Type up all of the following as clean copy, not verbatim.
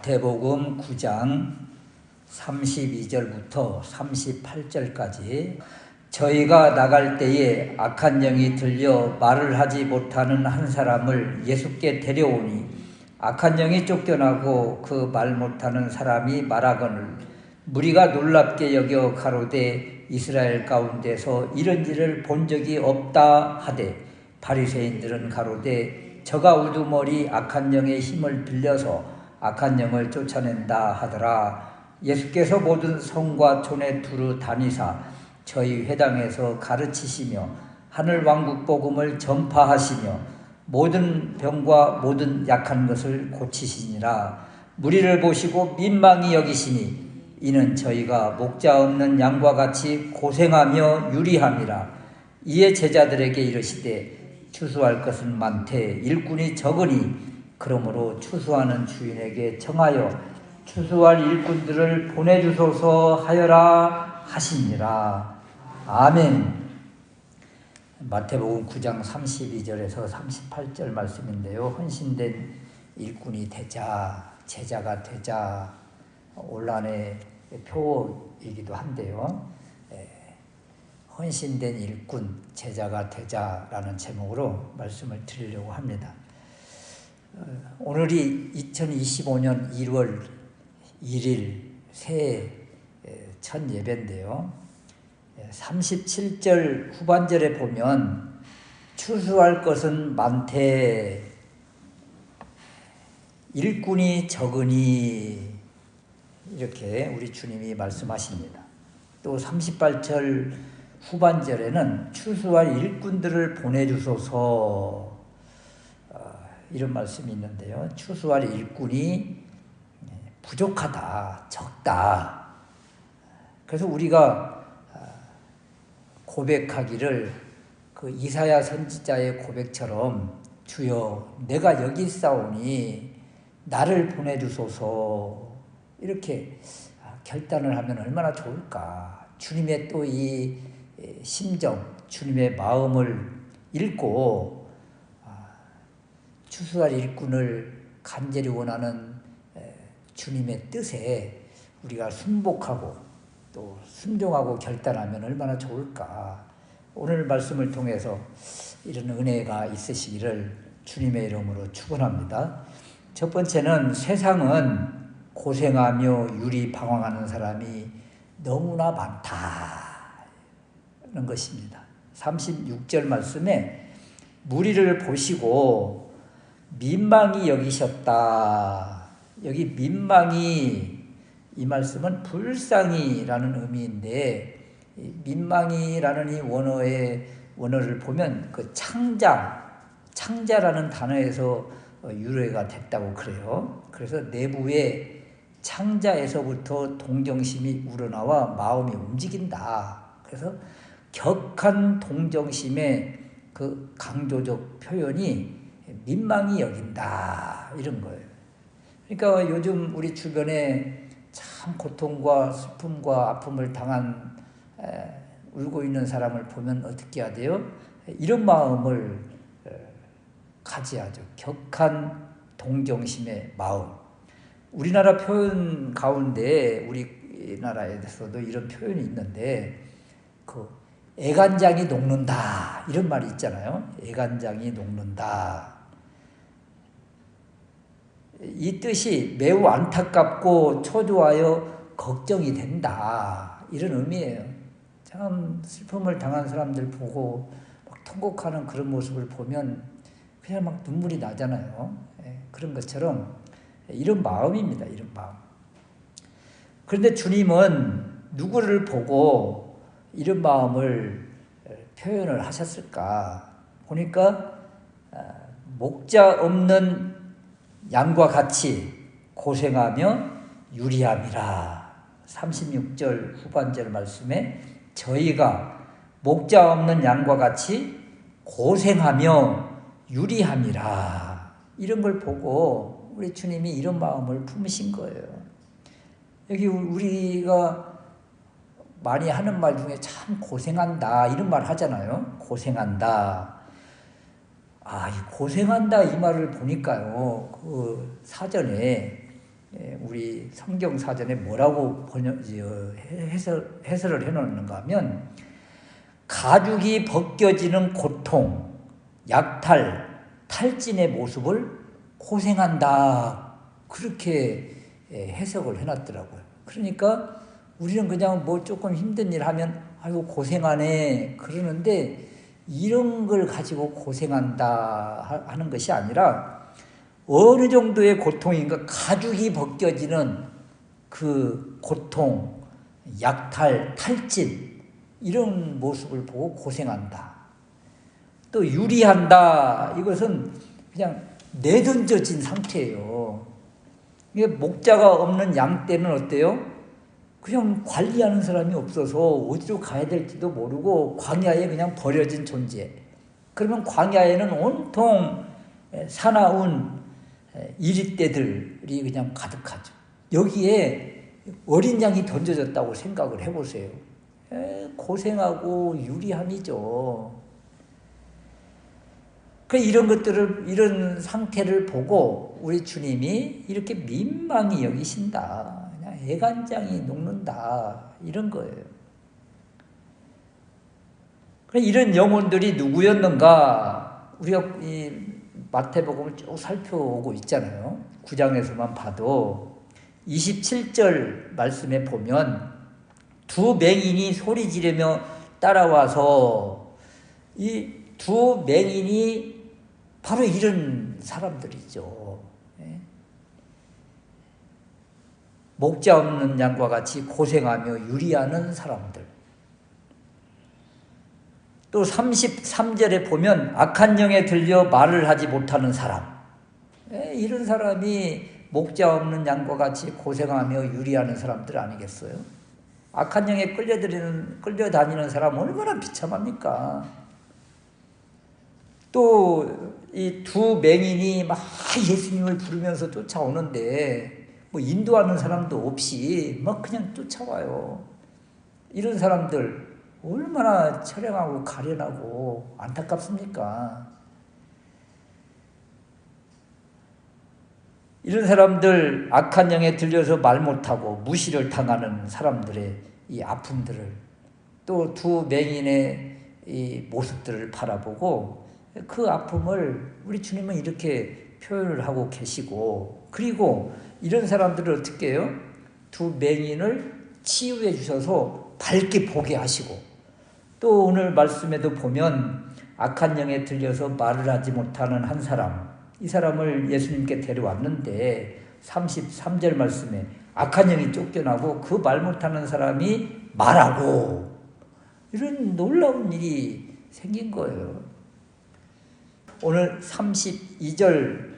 마태복음 9장 32절부터 38절까지 저희가 나갈 때에 악한 영이 들려 말을 하지 못하는 한 사람을 예수께 데려오니 악한 영이 쫓겨나고 그 말 못하는 사람이 말하거늘 무리가 놀랍게 여겨 가로되 이스라엘 가운데서 이런 일을 본 적이 없다 하되 바리새인들은 가로되 저가 우두머리 악한 영의 힘을 빌려서 악한 영을 쫓아낸다 하더라. 예수께서 모든 성과 촌에 두루 다니사 저희 회당에서 가르치시며 하늘 왕국 복음을 전파하시며 모든 병과 모든 약한 것을 고치시니라. 무리를 보시고 민망히 여기시니 이는 저희가 목자 없는 양과 같이 고생하며 유리함이라. 이에 제자들에게 이르시되 추수할 것은 많되 일꾼이 적으니 그러므로 추수하는 주인에게 청하여 추수할 일꾼들을 보내주소서 하여라 하시니라. 아멘. 마태복음 9장 32절에서 38절 말씀인데요. 헌신된 일꾼이 되자, 제자가 되자, 온란의 표이기도 한데요. 헌신된 일꾼, 제자가 되자라는 제목으로 말씀을 드리려고 합니다. 오늘이 2025년 1월 1일 새해 첫 예배인데요. 37절 후반절에 보면 추수할 것은 많되 일꾼이 적으니 이렇게 우리 주님이 말씀하십니다. 또 38절 후반절에는 추수할 일꾼들을 보내주소서 이런 말씀이 있는데요. 추수할 일꾼이 부족하다, 적다. 그래서 우리가 고백하기를 그 이사야 선지자의 고백처럼 주여 내가 여기 있사오니 나를 보내주소서 이렇게 결단을 하면 얼마나 좋을까. 주님의 또 이 심정, 주님의 마음을 읽고 추수할 일꾼을 간절히 원하는 주님의 뜻에 우리가 순복하고 또 순종하고 결단하면 얼마나 좋을까. 오늘 말씀을 통해서 이런 은혜가 있으시기를 주님의 이름으로 축원합니다. 첫 번째는 세상은 고생하며 유리방황하는 사람이 너무나 많다는 것입니다. 36절 말씀에 무리를 보시고 민망히 여기셨다. 여기 민망히 이 말씀은 불쌍히라는 의미인데 민망히라는 이 원어를 보면 그 창자라는 단어에서 유래가 됐다고 그래요. 그래서 내부에 창자에서부터 동정심이 우러나와 마음이 움직인다. 그래서 격한 동정심의 그 강조적 표현이 민망히 여긴다 이런 거예요. 그러니까 요즘 우리 주변에 참 고통과 슬픔과 아픔을 당한 울고 있는 사람을 보면 어떻게 해야 돼요? 이런 마음을 가져야죠. 격한 동정심의 마음. 우리나라 표현 가운데 우리나라에서도 이런 표현이 있는데 그 애간장이 녹는다 이런 말이 있잖아요. 애간장이 녹는다. 이 뜻이 매우 안타깝고 초조하여 걱정이 된다 이런 의미예요. 참 슬픔을 당한 사람들 보고 막 통곡하는 그런 모습을 보면 그냥 막 눈물이 나잖아요. 그런 것처럼 이런 마음입니다. 이런 마음. 그런데 주님은 누구를 보고 이런 마음을 표현을 하셨을까? 보니까 목자 없는 양과 같이 고생하며 유리함이라. 36절 후반절 말씀에 저희가 목자 없는 양과 같이 고생하며 유리함이라. 이런 걸 보고 우리 주님이 이런 마음을 품으신 거예요. 여기 우리가 많이 하는 말 중에 참 고생한다 이런 말 하잖아요. 고생한다. 이 고생한다 이 말을 보니까요. 그 사전에 우리 성경 사전에 뭐라고 해설을 해놓는가 하면 가죽이 벗겨지는 고통, 약탈, 탈진의 모습을 고생한다. 그렇게 해석을 해놨더라고요. 그러니까 우리는 그냥 뭐 조금 힘든 일 하면 아이고 고생하네 그러는데 이런 걸 가지고 고생한다 하는 것이 아니라 어느 정도의 고통인가 가죽이 벗겨지는 그 고통, 약탈, 탈진 이런 모습을 보고 고생한다. 또 유리한다. 이것은 그냥 내던져진 상태예요. 이게 목자가 없는 양 떼는 어때요? 그냥 관리하는 사람이 없어서 어디로 가야 될지도 모르고 광야에 그냥 버려진 존재. 그러면 광야에는 온통 사나운 이리떼들이 그냥 가득하죠. 여기에 어린 양이 던져졌다고 생각을 해보세요. 고생하고 유리함이죠. 이런 것들을, 이런 상태를 보고 우리 주님이 이렇게 민망히 여기신다. 그냥 애간장이 녹는다. 이런 거예요. 이런 영혼들이 누구였는가? 우리가 이 마태복음을 쭉 살펴오고 있잖아요. 9장에서만 봐도 27절 말씀에 보면 두 맹인이 소리 지르며 따라와서 이 두 맹인이 바로 이런 사람들이죠. 목자 없는 양과 같이 고생하며 유리하는 사람들. 또 33절에 보면 악한 영에 들려 말을 하지 못하는 사람. 이런 사람이 목자 없는 양과 같이 고생하며 유리하는 사람들 아니겠어요? 악한 영에 끌려다니는 사람 얼마나 비참합니까? 또 이 두 맹인이 막 예수님을 부르면서 쫓아오는데 뭐 인도하는 사람도 없이 막 그냥 쫓아와요. 이런 사람들 얼마나 처량하고 가련하고 안타깝습니까? 이런 사람들 악한 영에 들려서 말 못하고 무시를 당하는 사람들의 이 아픔들을 또 두 맹인의 이 모습들을 바라보고 그 아픔을 우리 주님은 이렇게 표현을 하고 계시고 그리고 이런 사람들을 어떻게 해요? 두 맹인을 치유해 주셔서 밝게 보게 하시고 또 오늘 말씀에도 보면 악한 영에 들려서 말을 하지 못하는 한 사람 이 사람을 예수님께 데려왔는데 33절 말씀에 악한 영이 쫓겨나고 그 말 못하는 사람이 말하고 이런 놀라운 일이 생긴 거예요. 오늘 32절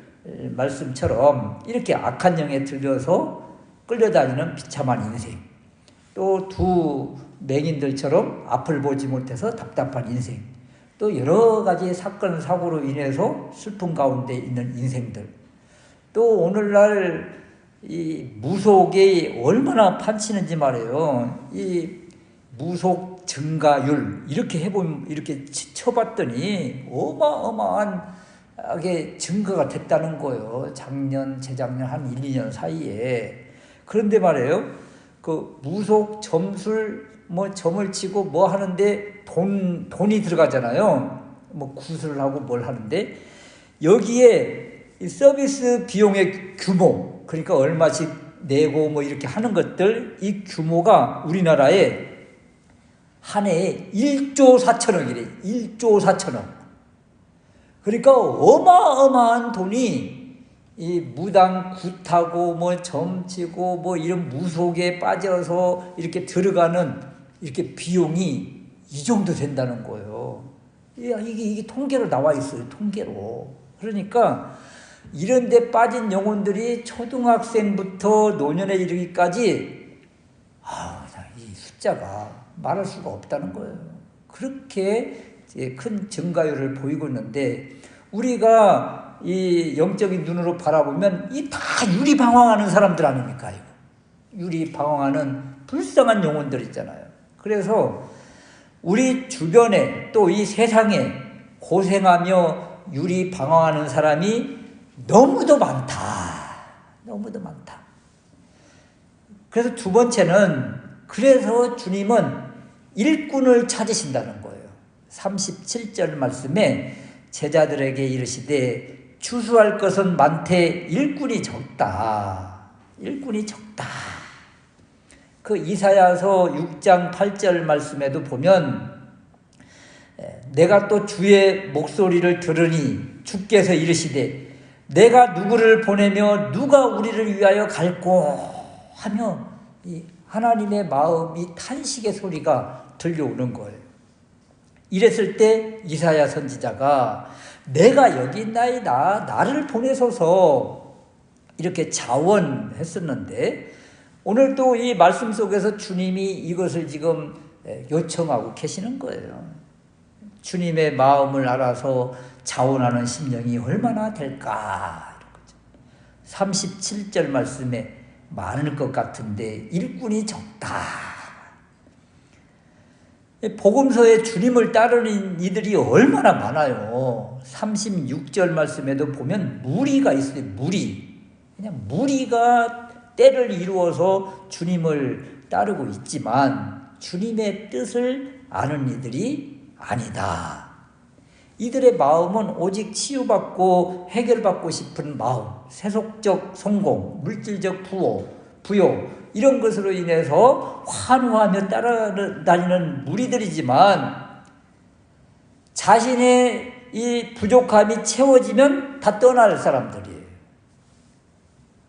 말씀처럼 이렇게 악한 영에 들려서 끌려다니는 비참한 인생 또 두 맹인들처럼 앞을 보지 못해서 답답한 인생 또 여러 가지 사건 사고로 인해서 슬픔 가운데 있는 인생들 또 오늘날 이 무속이 얼마나 판치는지 말이에요. 이 무속 증가율 이렇게 해보면 이렇게 쳐봤더니 어마어마하게 증가가 됐다는 거예요. 작년, 재작년 한 1, 2년 사이에. 그런데 말이에요. 그 무속 점술 뭐 점을 치고 뭐 하는데 돈이 들어가잖아요. 뭐 구슬을 하고 뭘 하는데 여기에 이 서비스 비용의 규모 그러니까 얼마씩 내고 뭐 이렇게 하는 것들 이 규모가 우리나라에 한 해에 1조 4천억이래. 1조 4천억. 그러니까 어마어마한 돈이 이 무당 굿하고 뭐 점치고 뭐 이런 무속에 빠져서 이렇게 들어가는 이렇게 비용이 이 정도 된다는 거예요. 이게 통계로 나와 있어요. 통계로. 그러니까 이런 데 빠진 영혼들이 초등학생부터 노년에 이르기까지 이 숫자가 말할 수가 없다는 거예요. 그렇게 큰 증가율을 보이고 있는데 우리가 이 영적인 눈으로 바라보면 이 다 유리방황하는 사람들 아닙니까? 이거. 유리방황하는 불쌍한 영혼들 있잖아요. 그래서 우리 주변에 또 이 세상에 고생하며 유리방황하는 사람이 너무도 많다. 너무도 많다. 그래서 두 번째는, 그래서 주님은 일꾼을 찾으신다는 거예요. 37절 말씀에 제자들에게 이르시되 추수할 것은 많되 일꾼이 적다. 일꾼이 적다. 그 이사야서 6장 8절 말씀에도 보면 내가 또 주의 목소리를 들으니 주께서 이르시되 내가 누구를 보내며 누가 우리를 위하여 갈꼬 하며 이 하나님의 마음이 탄식의 소리가 들려오는 거예요. 이랬을 때 이사야 선지자가 내가 여기 있나이다, 나를 보내소서, 이렇게 자원했었는데 오늘도 이 말씀 속에서 주님이 이것을 지금 요청하고 계시는 거예요. 주님의 마음을 알아서 자원하는 심령이 얼마나 될까. 37절 말씀에 많을 것 같은데 일꾼이 적다. 복음서에 주님을 따르는 이들이 얼마나 많아요. 36절 말씀에도 보면 무리가 있어요. 그냥 무리가 때를 이루어서 주님을 따르고 있지만 주님의 뜻을 아는 이들이 아니다. 이들의 마음은 오직 치유받고 해결받고 싶은 마음, 세속적 성공, 물질적 부요, 이런 것으로 인해서 환호하며 따라다니는 무리들이지만 자신의 이 부족함이 채워지면 다 떠날 사람들이에요.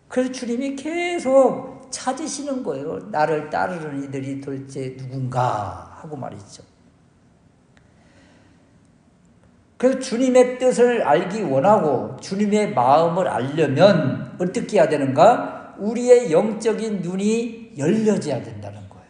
그래서 주님이 계속 찾으시는 거예요. 나를 따르는 이들이 도대체 누군가 하고 말이죠. 그래서 주님의 뜻을 알기 원하고 주님의 마음을 알려면 어떻게 해야 되는가? 우리의 영적인 눈이 열려져야 된다는 거예요.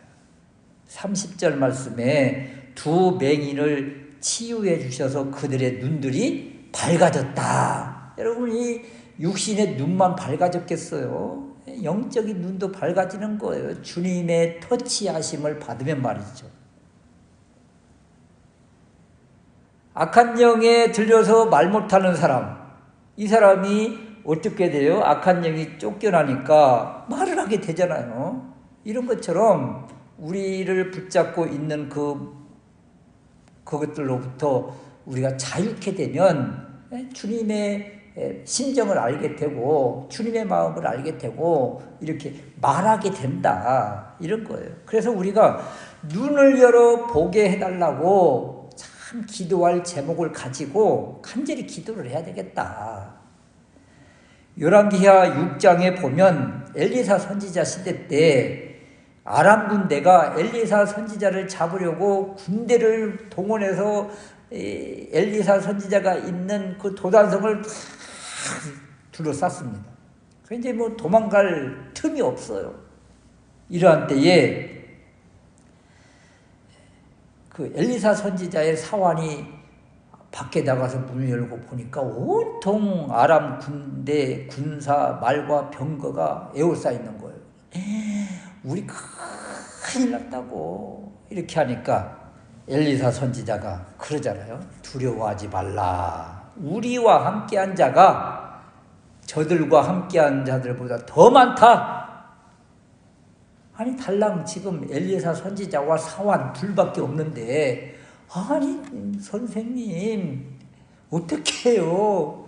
30절 말씀에 두 맹인을 치유해 주셔서 그들의 눈들이 밝아졌다. 여러분, 이 육신의 눈만 밝아졌겠어요? 영적인 눈도 밝아지는 거예요. 주님의 터치하심을 받으면 말이죠. 악한 영에 들려서 말 못하는 사람, 이 사람이 어떻게 돼요? 악한 영이 쫓겨나니까 말을 하게 되잖아요. 이런 것처럼 우리를 붙잡고 있는 그것들로부터 우리가 자유케 되면 주님의 심정을 알게 되고 주님의 마음을 알게 되고 이렇게 말하게 된다, 이런 거예요. 그래서 우리가 눈을 열어 보게 해달라고 참 기도할 제목을 가지고 간절히 기도를 해야 되겠다. 열왕기하 6장에 보면 엘리사 선지자 시대 때 아람 군대가 엘리사 선지자를 잡으려고 군대를 동원해서 엘리사 선지자가 있는 그 도단성을 둘러쌌습니다. 그래서 이제 뭐 도망갈 틈이 없어요. 이러한 때에 그 엘리사 선지자의 사환이 밖에 나가서 문을 열고 보니까 온통 아람 군대 군사 말과 병거가 에워싸 있는 거예요. 우리 큰일 났다고 이렇게 하니까 엘리사 선지자가 그러잖아요. 두려워하지 말라. 우리와 함께한 자가 저들과 함께한 자들보다 더 많다. 아니 달랑 지금 엘리사 선지자와 사환 둘밖에 없는데 아니 선생님 어떻게 해요?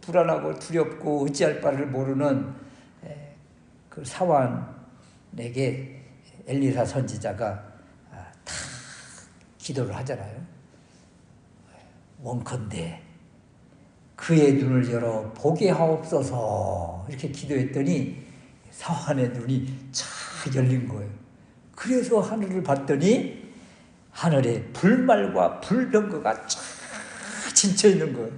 불안하고 두렵고 어찌할 바를 모르는 그 사환에게 엘리사 선지자가 다 기도를 하잖아요. 원컨대 그의 눈을 열어 보게 하옵소서, 이렇게 기도했더니 사환의 눈이 쫙 열린 거예요. 그래서 하늘을 봤더니 하늘에 불말과 불병거가 쫙 진쳐 있는 거예요.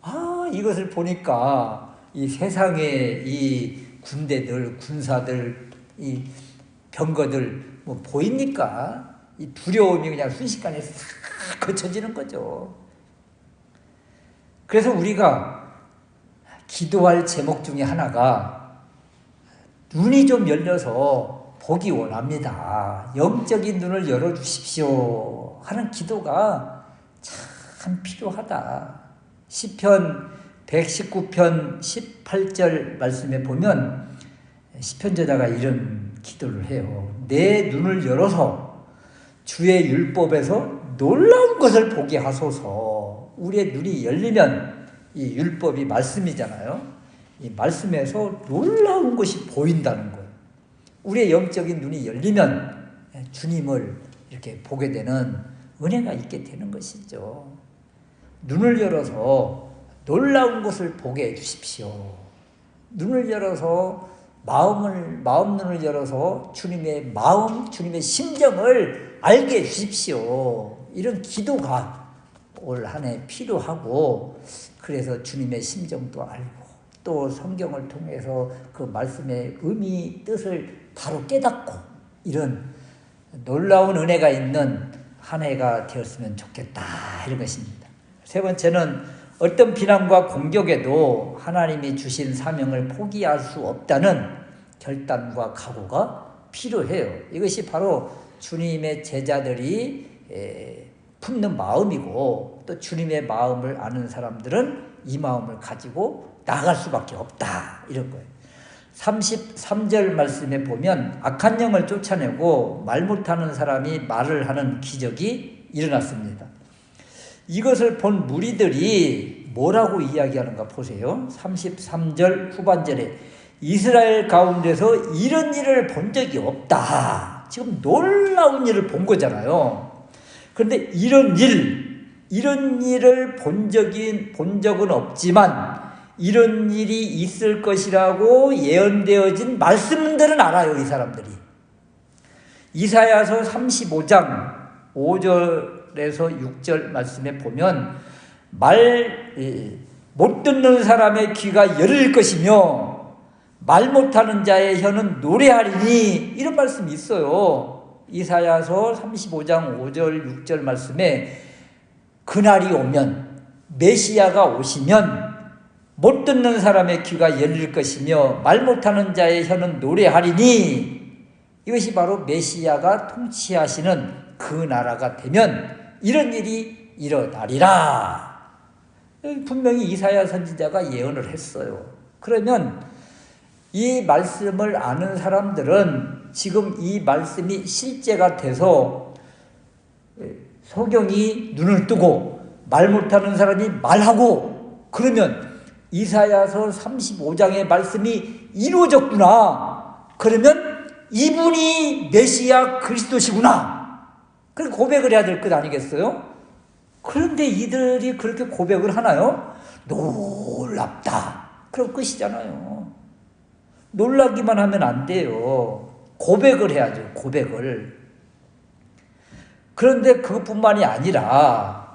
아, 이것을 보니까 이 세상의 이 군대들, 군사들, 이 병거들 뭐 보입니까? 이 두려움이 그냥 순식간에 싹 거쳐지는 거죠. 그래서 우리가 기도할 제목 중에 하나가 눈이 좀 열려서 보기 원합니다. 영적인 눈을 열어주십시오 하는 기도가 참 필요하다. 시편 119편 18절 말씀에 보면 시편저자가 이런 기도를 해요. 내 눈을 열어서 주의 율법에서 놀라운 것을 보게 하소서. 우리의 눈이 열리면 이 율법이 말씀이잖아요. 이 말씀에서 놀라운 것이 보인다는 거예요. 우리의 영적인 눈이 열리면 주님을 이렇게 보게 되는 은혜가 있게 되는 것이죠. 눈을 열어서 놀라운 것을 보게 해주십시오. 눈을 열어서 마음 눈을 열어서 주님의 마음, 주님의 심정을 알게 해주십시오. 이런 기도가 올 한 해 필요하고, 그래서 주님의 심정도 알고 또 성경을 통해서 그 말씀의 의미, 뜻을 바로 깨닫고 이런 놀라운 은혜가 있는 한 해가 되었으면 좋겠다, 이런 것입니다. 세 번째는 어떤 비난과 공격에도 하나님이 주신 사명을 포기할 수 없다는 결단과 각오가 필요해요. 이것이 바로 주님의 제자들이 품는 마음이고, 또 주님의 마음을 아는 사람들은 이 마음을 가지고 나아갈 수밖에 없다, 이런 거예요. 33절 말씀에 보면 악한 영을 쫓아내고 말 못하는 사람이 말을 하는 기적이 일어났습니다. 이것을 본 무리들이 뭐라고 이야기하는가 보세요. 33절 후반절에 이스라엘 가운데서 이런 일을 본 적이 없다. 지금 놀라운 일을 본 거잖아요. 그런데 이런 일을 본 적은 없지만 이런 일이 있을 것이라고 예언되어진 말씀들은 알아요, 이 사람들이. 이사야서 35장 5절에서 6절 말씀에 보면 못 듣는 사람의 귀가 열릴 것이며 말 못하는 자의 혀는 노래하리니, 이런 말씀이 있어요. 이사야서 35장 5절 6절 말씀에 그날이 오면, 메시아가 오시면 못 듣는 사람의 귀가 열릴 것이며 말 못하는 자의 혀는 노래하리니, 이것이 바로 메시아가 통치하시는 그 나라가 되면 이런 일이 일어나리라. 분명히 이사야 선지자가 예언을 했어요. 그러면 이 말씀을 아는 사람들은 지금 이 말씀이 실제가 돼서 소경이 눈을 뜨고 말 못하는 사람이 말하고, 그러면 이사야서 35장의 말씀이 이루어졌구나. 그러면 이분이 메시아 그리스도시구나. 그렇게 고백을 해야 될 것 아니겠어요? 그런데 이들이 그렇게 고백을 하나요? 놀랍다. 그럼 끝이잖아요. 놀라기만 하면 안 돼요. 고백을 해야죠, 고백을. 그런데 그것뿐만이 아니라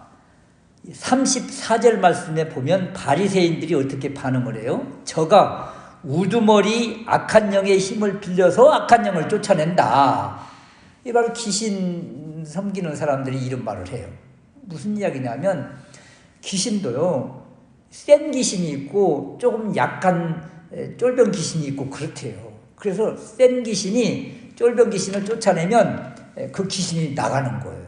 34절 말씀에 보면 바리새인들이 어떻게 반응을 해요? 저가 우두머리 악한 영의 힘을 빌려서 악한 영을 쫓아낸다. 이 바로 귀신 섬기는 사람들이 이런 말을 해요. 무슨 이야기냐면 귀신도요, 센 귀신이 있고 조금 약한 쫄병 귀신이 있고 그렇대요. 그래서 센 귀신이 쫄병 귀신을 쫓아내면 그 귀신이 나가는 거예요.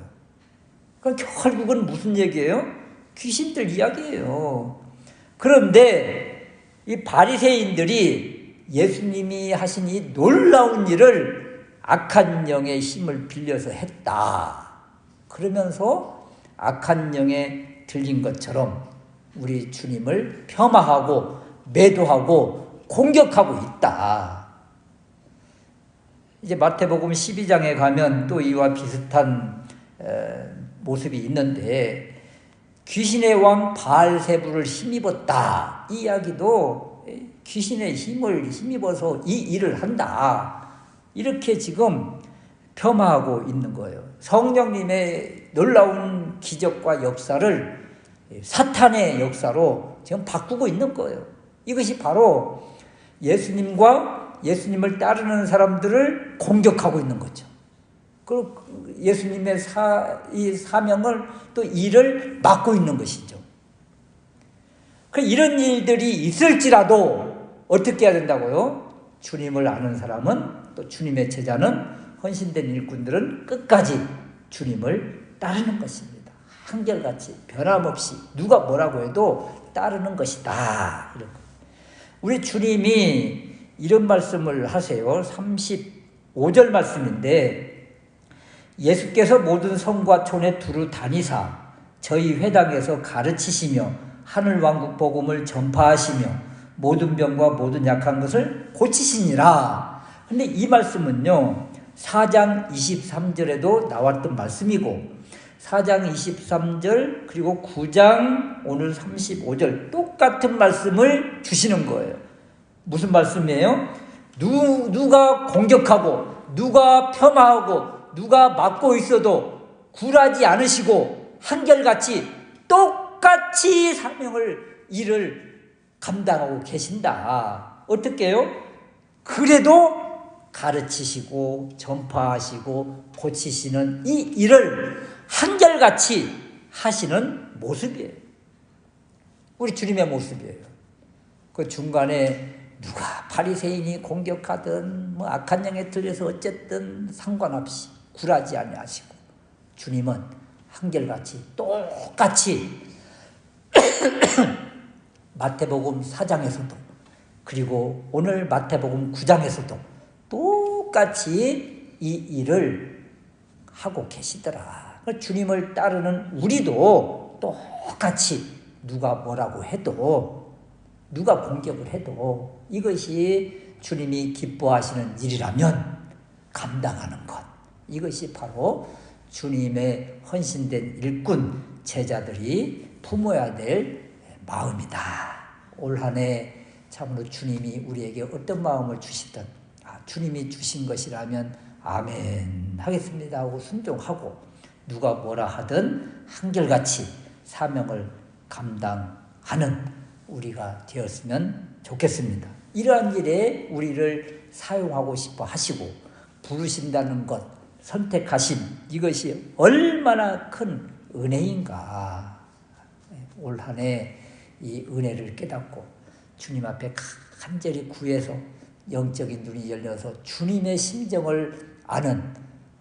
그럼 결국은 무슨 얘기예요? 귀신들 이야기예요. 그런데 이 바리새인들이 예수님이 하신 이 놀라운 일을 악한 영의 힘을 빌려서 했다. 그러면서 악한 영에 들린 것처럼 우리 주님을 폄하하고 매도하고 공격하고 있다. 이제 마태복음 12장에 가면 또 이와 비슷한 모습이 있는데, 귀신의 왕 바알세불을 힘입었다. 이 이야기도 귀신의 힘을 힘입어서 이 일을 한다. 이렇게 지금 폄하하고 있는 거예요. 성령님의 놀라운 기적과 역사를 사탄의 역사로 지금 바꾸고 있는 거예요. 이것이 바로 예수님과 예수님을 따르는 사람들을 공격하고 있는 거죠. 그리고 예수님의 이 사명을 또 일을 맡고 있는 것이죠. 이런 일들이 있을지라도 어떻게 해야 된다고요? 주님을 아는 사람은, 또 주님의 제자는, 헌신된 일꾼들은 끝까지 주님을 따르는 것입니다. 한결같이 변함없이 누가 뭐라고 해도 따르는 것이다. 우리 주님이 이런 말씀을 하세요. 35절 말씀인데 예수께서 모든 성과 촌에 두루 다니사 저희 회당에서 가르치시며 하늘왕국 복음을 전파하시며 모든 병과 모든 약한 것을 고치시니라. 근데 이 말씀은요 4장 23절에도 나왔던 말씀이고 4장 23절 그리고 9장 오늘 35절 똑같은 말씀을 주시는 거예요. 무슨 말씀이에요? 누가 공격하고 누가 폄하하고 누가 막고 있어도 굴하지 않으시고 한결같이 똑같이 사명을 일을 감당하고 계신다. 어떻게 해요? 그래도 가르치시고 전파하시고 고치시는 이 일을 한결같이 하시는 모습이에요. 우리 주님의 모습이에요. 그 중간에 누가 바리새인이 공격하든 뭐 악한 영에 들려서 어쨌든 상관없이 굴하지 아니하시고 주님은 한결같이 똑같이 마태복음 4장에서도 그리고 오늘 마태복음 9장에서도 똑같이 이 일을 하고 계시더라. 주님을 따르는 우리도 똑같이 누가 뭐라고 해도 누가 공격을 해도 이것이 주님이 기뻐하시는 일이라면 감당하는 것. 이것이 바로 주님의 헌신된 일꾼 제자들이 품어야 될 마음이다. 올 한 해 참으로 주님이 우리에게 어떤 마음을 주시든 주님이 주신 것이라면 아멘 하겠습니다 하고 순종하고 누가 뭐라 하든 한결같이 사명을 감당하는 우리가 되었으면 좋겠습니다. 이러한 일에 우리를 사용하고 싶어 하시고 부르신다는 것, 선택하심, 이것이 얼마나 큰 은혜인가. 올 한 해 이 은혜를 깨닫고 주님 앞에 간절히 구해서 영적인 눈이 열려서 주님의 심정을 아는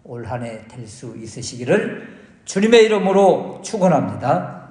올 한 해 될 수 있으시기를 주님의 이름으로 축원합니다.